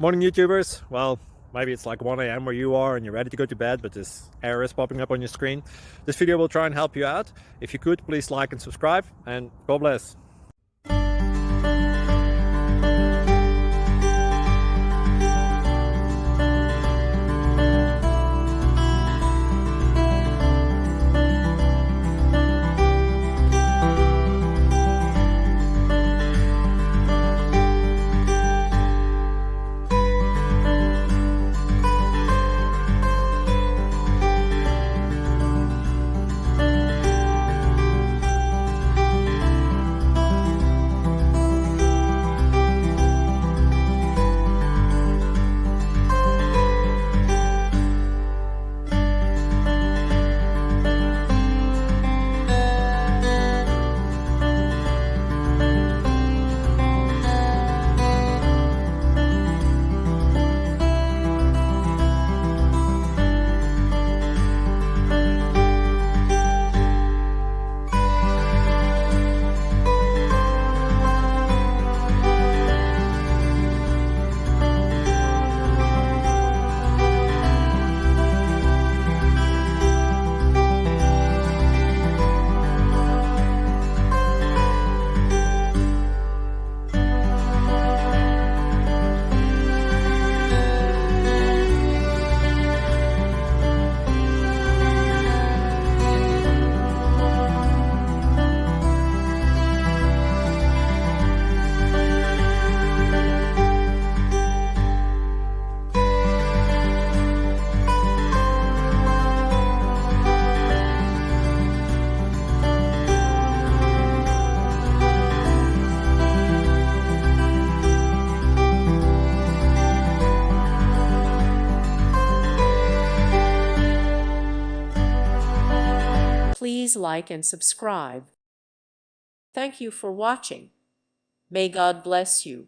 Morning YouTubers. Well, maybe it's like 1 a.m. where you are and you're ready to go to bed, but this error is popping up on your screen. This video will try and help you out. If you could, please like and subscribe, and God bless. Please like and subscribe. Thank you for watching. May God bless you.